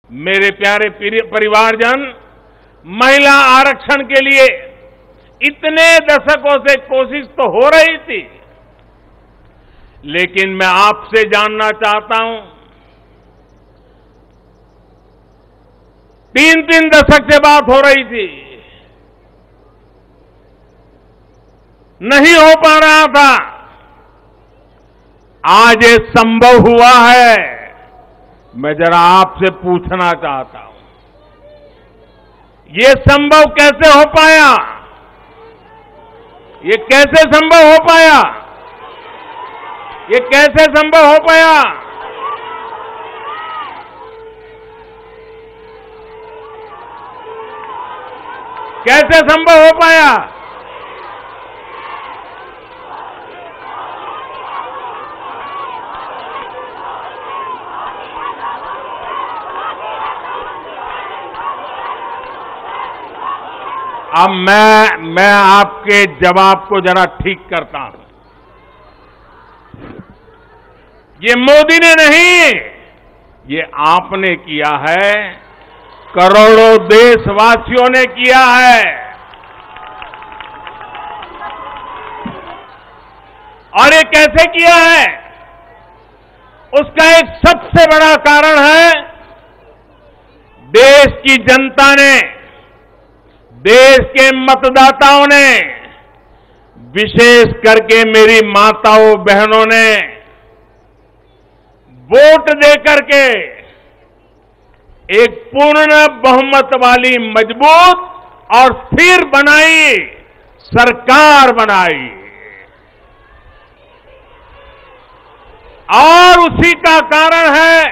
मेरे प्यारे परिवारजन, महिला आरक्षण के लिए इतने दशकों से कोशिश तो हो रही थी, लेकिन मैं आपसे जानना चाहता हूं, 3 दशक से बात हो रही थी, नहीं हो पा रहा था। आज ये संभव हुआ है। मैं जरा आपसे पूछना चाहता हूं, ये संभव कैसे हो पाया? ये कैसे संभव हो पाया? ये कैसे संभव हो पाया? कैसे संभव हो पाया? अब मैं आपके जवाब को जरा ठीक करता हूं। ये मोदी ने नहीं, ये आपने किया है, करोड़ों देशवासियों ने किया है। और ये कैसे किया है? उसका एक सबसे बड़ा कारण है, देश की जनता ने, देश के मतदाताओं ने, विशेष करके मेरी माताओं बहनों ने वोट देकर के एक पूर्ण बहुमत वाली मजबूत और स्थिर बनाई सरकार बनाई। और उसी का कारण है,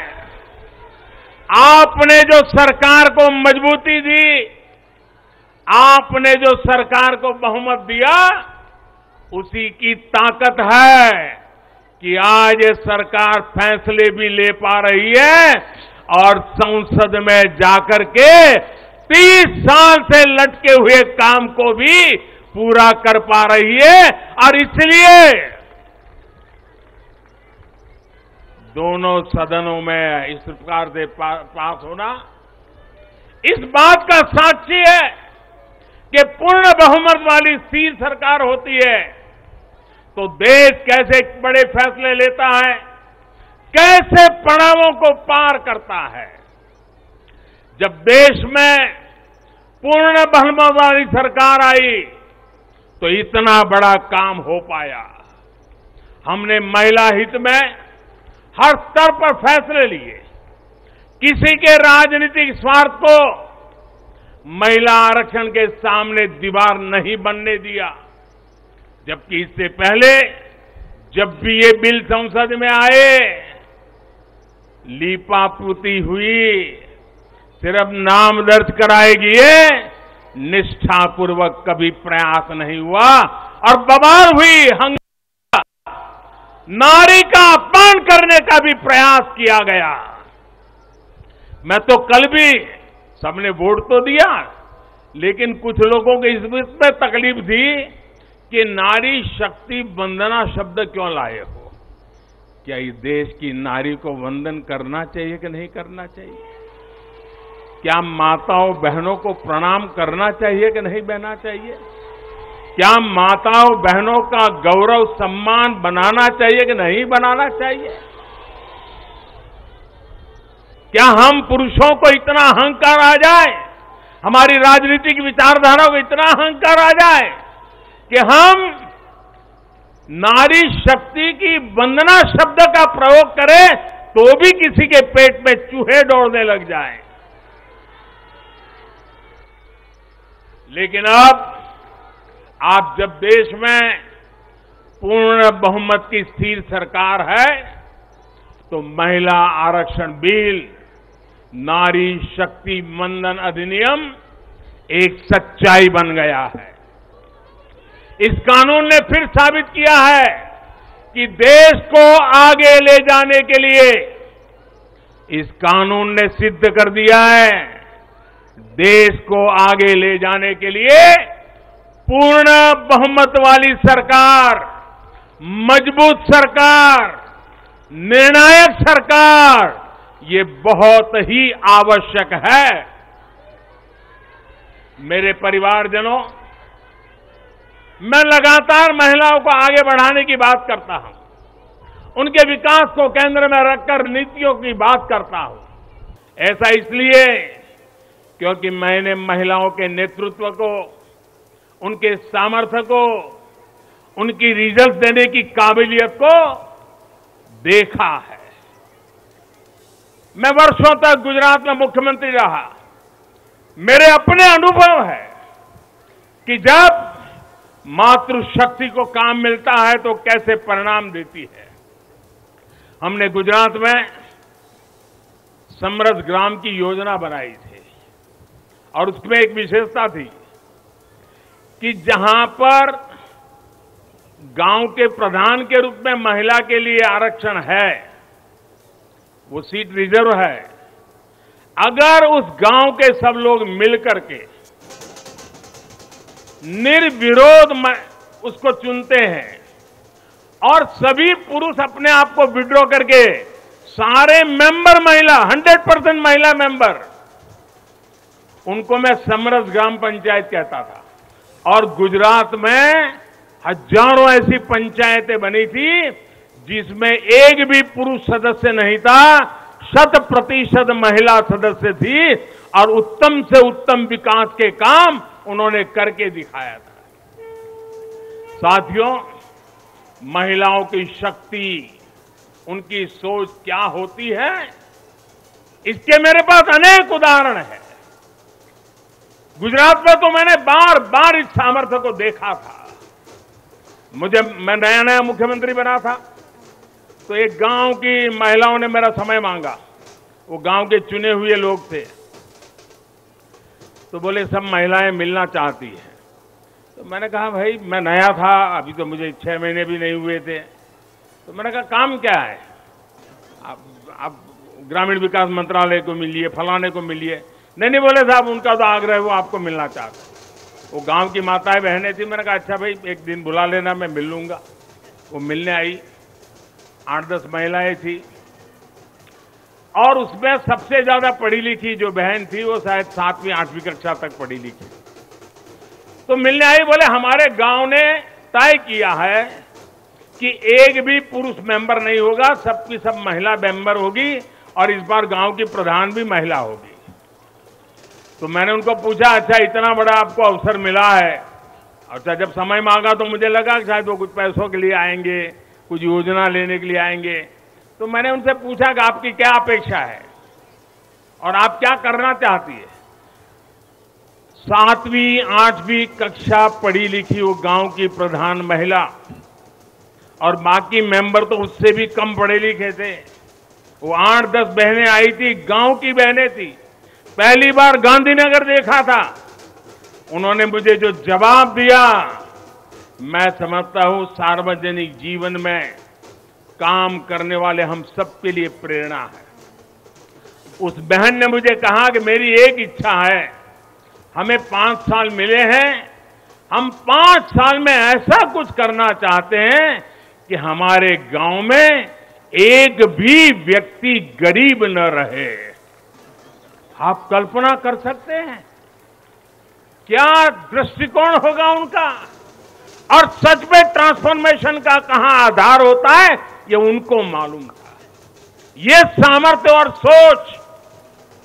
आपने जो सरकार को मजबूती दी, आपने जो सरकार को बहुमत दिया, उसी की ताकत है कि आज ये सरकार फैसले भी ले पा रही है और संसद में जाकर के 30 साल से लटके हुए काम को भी पूरा कर पा रही है। और इसलिए दोनों सदनों में इस प्रकार से पास होना इस बात का साक्षी है कि पूर्ण बहुमत वाली स्थिर सरकार होती है तो देश कैसे बड़े फैसले लेता है, कैसे पड़ावों को पार करता है। जब देश में पूर्ण बहुमत वाली सरकार आई तो इतना बड़ा काम हो पाया। हमने महिला हित में हर स्तर पर फैसले लिए, किसी के राजनीतिक स्वार्थ को महिला आरक्षण के सामने दीवार नहीं बनने दिया। जबकि इससे पहले जब भी ये बिल संसद में आए, लीपापोती हुई, सिर्फ नाम दर्ज कराएगी, ये निष्ठापूर्वक कभी प्रयास नहीं हुआ और बवाल हुई, हंगामा, नारी का अपमान करने का भी प्रयास किया गया। मैं तो कल भी, सबने वोट तो दिया, लेकिन कुछ लोगों को इसमें तकलीफ थी कि नारी शक्ति वंदना शब्द क्यों लाए हो। क्या इस देश की नारी को वंदन करना चाहिए कि नहीं करना चाहिए? क्या माताओं बहनों को प्रणाम करना चाहिए कि नहीं बहना चाहिए? क्या माताओं बहनों का गौरव सम्मान बनाना चाहिए कि नहीं बनाना चाहिए? क्या हम पुरुषों को इतना अहंकार आ जाए, हमारी राजनीतिक विचारधारा को इतना अहंकार आ जाए कि हम नारी शक्ति की वंदना शब्द का प्रयोग करें तो भी किसी के पेट में चूहे दौड़ने लग जाएं? लेकिन अब आप जब देश में पूर्ण बहुमत की स्थिर सरकार है तो महिला आरक्षण बिल, नारी शक्ति वंदन अधिनियम एक सच्चाई बन गया है। इस कानून ने फिर साबित किया है कि देश को आगे ले जाने के लिए, इस कानून ने सिद्ध कर दिया है, देश को आगे ले जाने के लिए पूर्ण बहुमत वाली सरकार, मजबूत सरकार, निर्णायक सरकार, ये बहुत ही आवश्यक है। मेरे परिवारजनों, मैं लगातार महिलाओं को आगे बढ़ाने की बात करता हूं, उनके विकास को केंद्र में रखकर नीतियों की बात करता हूं। ऐसा इसलिए क्योंकि मैंने महिलाओं के नेतृत्व को, उनके सामर्थ्य को, उनकी रिजल्ट देने की काबिलियत को देखा है। मैं वर्षों तक गुजरात में मुख्यमंत्री रहा। मेरे अपने अनुभव है कि जब मातृशक्ति को काम मिलता है तो कैसे परिणाम देती है। हमने गुजरात में समरस ग्राम की योजना बनाई थी और उसमें एक विशेषता थी कि जहां पर गांव के प्रधान के रूप में महिला के लिए आरक्षण है, वो सीट रिजर्व है, अगर उस गांव के सब लोग मिलकर के निर्विरोध उसको चुनते हैं और सभी पुरुष अपने आप को विड्रॉ करके सारे मेंबर महिला, 100% महिला मेंबर, उनको मैं समरस ग्राम पंचायत कहता था। और गुजरात में हजारों ऐसी पंचायतें बनी थी जिसमें एक भी पुरुष सदस्य नहीं था, 100% महिला सदस्य थी और उत्तम से उत्तम विकास के काम उन्होंने करके दिखाया था। साथियों, महिलाओं की शक्ति, उनकी सोच क्या होती है, इसके मेरे पास अनेक उदाहरण हैं। गुजरात में तो मैंने बार बार इस सामर्थ्य को देखा था। मैं नया नया मुख्यमंत्री बना था तो एक गांव की महिलाओं ने मेरा समय मांगा। वो गांव के चुने हुए लोग थे, तो बोले सब महिलाएं मिलना चाहती हैं। तो मैंने कहा भाई मैं नया था, अभी तो मुझे 6 महीने भी नहीं हुए थे। तो मैंने कहा काम क्या है, आप ग्रामीण विकास मंत्रालय को मिलिए, फलाने को मिलिए। नहीं बोले साहब उनका तो आग्रह है, वो आपको मिलना चाहते। वो गांव की माताएं बहनें थी। मैंने कहा अच्छा भाई एक दिन बुला लेना, मैं मिल लूंगा। वो मिलने आई, 8-10 महिलाएं थी और उसमें सबसे ज्यादा पढ़ी लिखी जो बहन थी वो शायद 7वीं 8वीं कक्षा तक पढ़ी लिखी। तो मिलने आई, बोले हमारे गांव ने तय किया है कि एक भी पुरुष मेंबर नहीं होगा, सबकी सब महिला मेंबर होगी और इस बार गांव की प्रधान भी महिला होगी। तो मैंने उनको पूछा अच्छा इतना बड़ा आपको अवसर मिला है। अच्छा जब समय मांगा तो मुझे लगा कि शायद वो कुछ पैसों के लिए आएंगे, कुछ योजना लेने के लिए आएंगे। तो मैंने उनसे पूछा कि आपकी क्या अपेक्षा है और आप क्या करना चाहती है। 7वीं 8वीं कक्षा पढ़ी लिखी वो गांव की प्रधान महिला और बाकी मेंबर तो उससे भी कम पढ़े लिखे थे। वो 8-10 बहनें आई थी, गांव की बहनें थी। पहली बार गांधीनगर देखा था। उन्होंने मुझे जो जवाब दिया, मैं समझता हूं सार्वजनिक जीवन में काम करने वाले हम सबके लिए प्रेरणा है। उस बहन ने मुझे कहा कि मेरी एक इच्छा है, हमें 5 साल मिले हैं, हम 5 साल में ऐसा कुछ करना चाहते हैं कि हमारे गांव में एक भी व्यक्ति गरीब न रहे। आप कल्पना कर सकते हैं क्या दृष्टिकोण होगा उनका। और सच में ट्रांसफॉर्मेशन का कहां आधार होता है ये उनको मालूम था। ये सामर्थ्य और सोच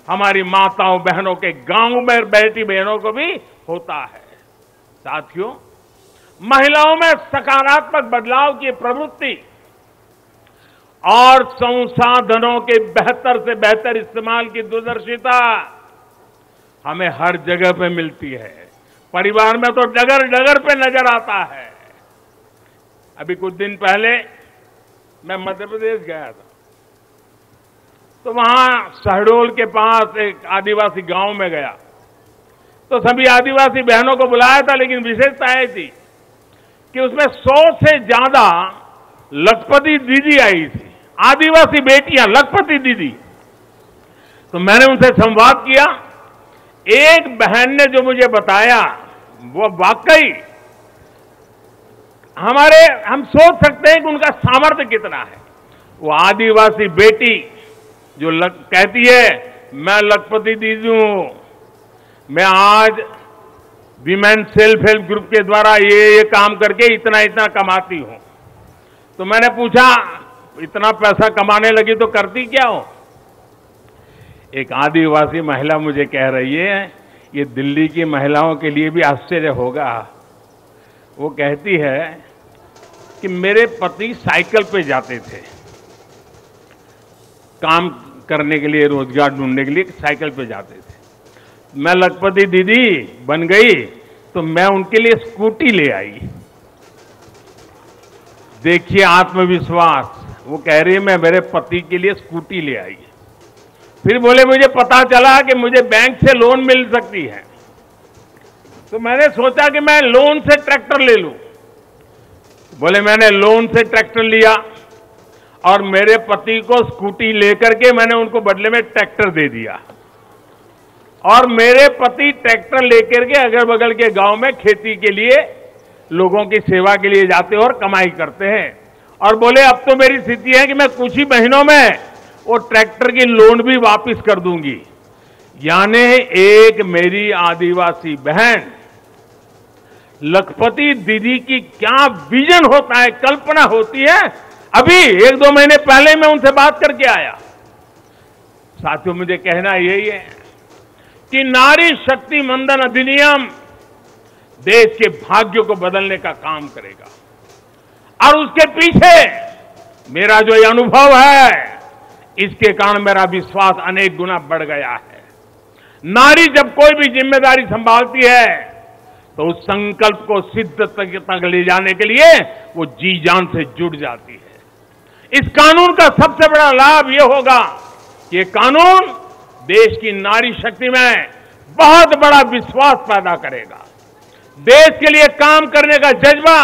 हमारी माताओं बहनों के, गांव में बैठी बहनों को भी होता है। साथियों, महिलाओं में सकारात्मक बदलाव की प्रवृत्ति और संसाधनों के बेहतर से बेहतर इस्तेमाल की दूरदर्शिता हमें हर जगह पे मिलती है। परिवार में तो डगर डगर पे नजर आता है। अभी कुछ दिन पहले मैं मध्य प्रदेश गया था, तो वहां शहडोल के पास एक आदिवासी गांव में गया तो सभी आदिवासी बहनों को बुलाया था, लेकिन विशेषता यह थी कि उसमें 100 से ज्यादा लखपति दीदी आई थी, आदिवासी बेटियां, लखपति दीदी। तो मैंने उनसे संवाद किया। एक बहन ने जो मुझे बताया वो वाकई हम सोच सकते हैं कि उनका सामर्थ्य कितना है। वो आदिवासी बेटी जो कहती है मैं लखपति दीदी हूं, मैं आज वीमेन सेल्फ हेल्प ग्रुप के द्वारा ये काम करके इतना इतना कमाती हूं। तो मैंने पूछा इतना पैसा कमाने लगी तो करती क्या हो? एक आदिवासी महिला मुझे कह रही है, ये दिल्ली की महिलाओं के लिए भी आश्चर्य होगा। वो कहती है कि मेरे पति साइकिल पे जाते थे काम करने के लिए, रोजगार ढूंढने के लिए साइकिल पे जाते थे। मैं लखपति दीदी बन गई तो मैं उनके लिए स्कूटी ले आई। देखिए आत्मविश्वास। वो कह रही है मैं मेरे पति के लिए स्कूटी ले आई। फिर बोले मुझे पता चला कि मुझे बैंक से लोन मिल सकती है, तो मैंने सोचा कि मैं लोन से ट्रैक्टर ले लूं। बोले मैंने लोन से ट्रैक्टर लिया और मेरे पति को स्कूटी लेकर के मैंने उनको बदले में ट्रैक्टर दे दिया। और मेरे पति ट्रैक्टर लेकर के अगल बगल के गांव में खेती के लिए लोगों की सेवा के लिए जाते और कमाई करते हैं। और बोले अब तो मेरी स्थिति है कि मैं कुछ ही महीनों में वो ट्रैक्टर की लोन भी वापस कर दूंगी। यानी एक मेरी आदिवासी बहन लखपति दीदी की क्या विजन होता है, कल्पना होती है। अभी 1-2 महीने पहले मैं उनसे बात करके आया। साथियों मुझे कहना यही है कि नारी शक्ति मंदन अधिनियम देश के भाग्य को बदलने का काम करेगा। और उसके पीछे मेरा जो ये अनुभव है, इसके कारण मेरा विश्वास अनेक गुना बढ़ गया है। नारी जब कोई भी जिम्मेदारी संभालती है तो उस संकल्प को सिद्ध तक ले जाने के लिए वो जी जान से जुट जाती है। इस कानून का सबसे बड़ा लाभ ये होगा कि ये कानून देश की नारी शक्ति में बहुत बड़ा विश्वास पैदा करेगा। देश के लिए काम करने का जज्बा,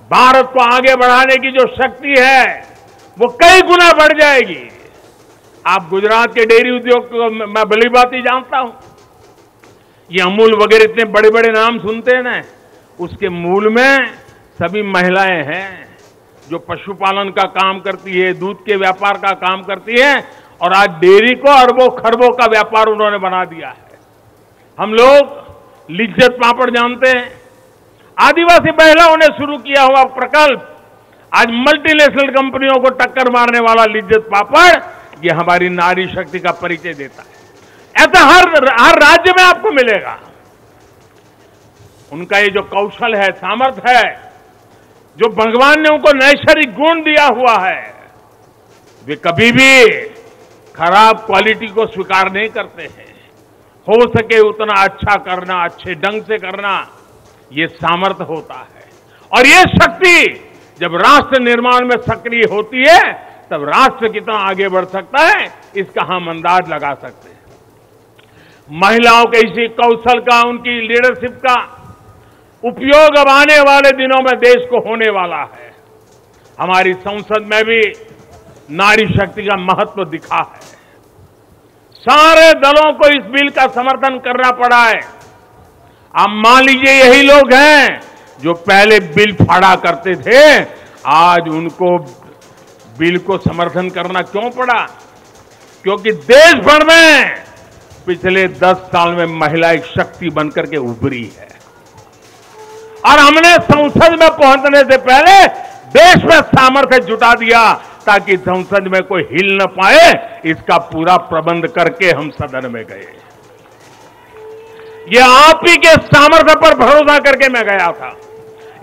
भारत को आगे बढ़ाने की जो शक्ति है वो कई गुना बढ़ जाएगी। आप गुजरात के डेयरी उद्योग को मैं भली बात ही जानता हूं। ये अमूल वगैरह इतने बड़े बड़े नाम सुनते हैं ना, उसके मूल में सभी महिलाएं हैं जो पशुपालन का काम करती है, दूध के व्यापार का काम करती है। और आज डेयरी को अरबों खरबों का व्यापार उन्होंने बना दिया है। हम लोग लिज्जत पापड़ जानते हैं, आदिवासी महिलाओं ने शुरू किया हुआ प्रकल्प आज मल्टीनेशनल कंपनियों को टक्कर मारने वाला लिज्जत पापड़, ये हमारी नारी शक्ति का परिचय देता है। ऐसा हर राज्य में आपको मिलेगा। उनका ये जो कौशल है, सामर्थ्य है, जो भगवान ने उनको नैसर्गिक गुण दिया हुआ है, वे कभी भी खराब क्वालिटी को स्वीकार नहीं करते हैं। हो सके उतना अच्छा करना, अच्छे ढंग से करना, ये सामर्थ्य होता है। और ये शक्ति जब राष्ट्र निर्माण में सक्रिय होती है तब राष्ट्र कितना आगे बढ़ सकता है, इसका हम अंदाज लगा सकते हैं। महिलाओं के इसी कौशल का, उनकी लीडरशिप का उपयोग अब आने वाले दिनों में देश को होने वाला है। हमारी संसद में भी नारी शक्ति का महत्व दिखा है। सारे दलों को इस बिल का समर्थन करना पड़ा है। आप मान लीजिए यही लोग हैं जो पहले बिल फाड़ा करते थे, आज उनको बिल को समर्थन करना क्यों पड़ा? क्योंकि देश भर में पिछले 10 साल में महिला एक शक्ति बनकर के उभरी है। और हमने संसद में पहुंचने से पहले देश में सामर्थ्य जुटा दिया ताकि संसद में कोई हिल न पाए, इसका पूरा प्रबंध करके हम सदन में गए। ये आप ही के सामर्थ्य पर भरोसा करके मैं गया था,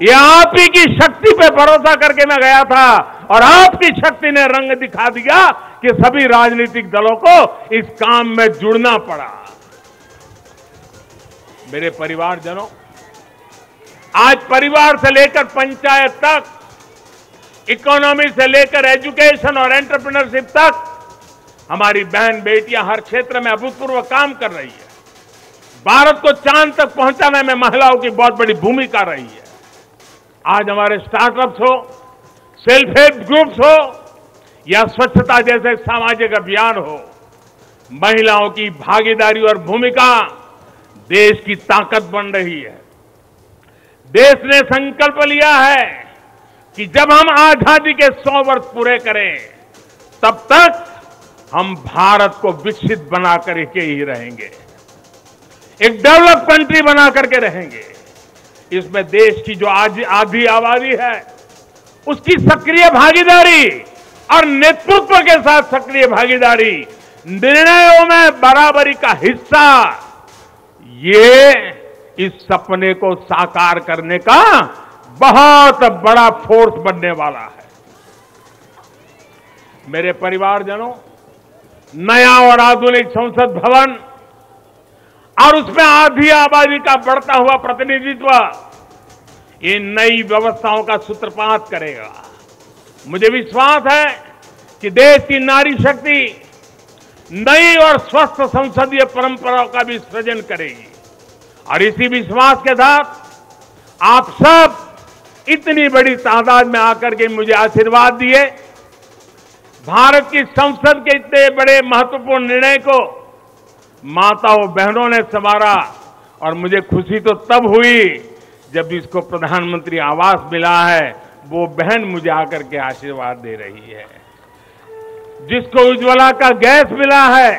ये आप ही की शक्ति पे भरोसा करके मैं गया था। और आपकी शक्ति ने रंग दिखा दिया कि सभी राजनीतिक दलों को इस काम में जुड़ना पड़ा। मेरे परिवारजनों, आज परिवार से लेकर पंचायत तक, इकोनॉमी से लेकर एजुकेशन और एंटरप्रेन्योरशिप तक, हमारी बहन बेटियां हर क्षेत्र में अभूतपूर्व काम कर रही है। भारत को चांद तक पहुंचाने में महिलाओं की बहुत बड़ी भूमिका रही है। आज हमारे स्टार्टअप्स हो, सेल्फ हेल्प ग्रुप्स हो या स्वच्छता जैसे सामाजिक अभियान हो, महिलाओं की भागीदारी और भूमिका देश की ताकत बन रही है। देश ने संकल्प लिया है कि जब हम आजादी के 100 वर्ष पूरे करें, तब तक हम भारत को विकसित बना करके ही रहेंगे, एक डेवलप कंट्री बना करके रहेंगे। इसमें देश की जो आधी आबादी है उसकी सक्रिय भागीदारी और नेतृत्व के साथ सक्रिय भागीदारी, निर्णयों में बराबरी का हिस्सा, ये इस सपने को साकार करने का बहुत बड़ा फोर्स बनने वाला है। मेरे परिवारजनों, नया और आधुनिक संसद भवन और उसमें आधी आबादी का बढ़ता हुआ प्रतिनिधित्व ये नई व्यवस्थाओं का सूत्रपात करेगा। मुझे विश्वास है कि देश की नारी शक्ति नई और स्वस्थ संसदीय परंपराओं का भी सृजन करेगी। और इसी विश्वास के साथ आप सब इतनी बड़ी तादाद में आकर के मुझे आशीर्वाद दिए। भारत की संसद के इतने बड़े महत्वपूर्ण निर्णय को माताओं बहनों ने संवारा और मुझे खुशी तो तब हुई जब इसको प्रधानमंत्री आवास मिला है, वो बहन मुझे आकर के आशीर्वाद दे रही है। जिसको उज्ज्वला का गैस मिला है,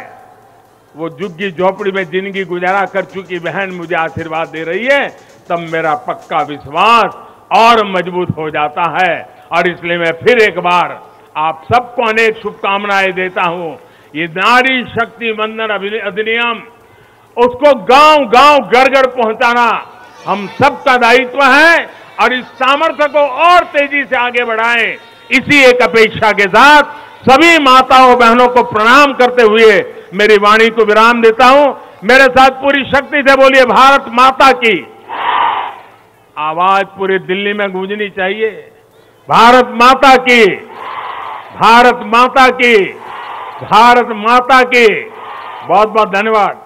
वो झुग्गी झोपड़ी में जिंदगी गुजारा कर चुकी बहन मुझे आशीर्वाद दे रही है, तब मेरा पक्का विश्वास और मजबूत हो जाता है। और इसलिए मैं फिर एक बार आप सबको अनेक शुभकामनाएं देता हूं। ये नारी शक्ति वंदन अधिनियम, उसको गांव गांव घर घर पहुंचाना हम सबका दायित्व है और इस सामर्थ्य को और तेजी से आगे बढ़ाएं। इसी एक अपेक्षा के साथ सभी माताओं बहनों को प्रणाम करते हुए मेरी वाणी को विराम देता हूं। मेरे साथ पूरी शक्ति से बोलिए, भारत माता की। आवाज पूरी दिल्ली में गूंजनी चाहिए, भारत माता की, भारत माता की, भारत माता की। बहुत बहुत धन्यवाद।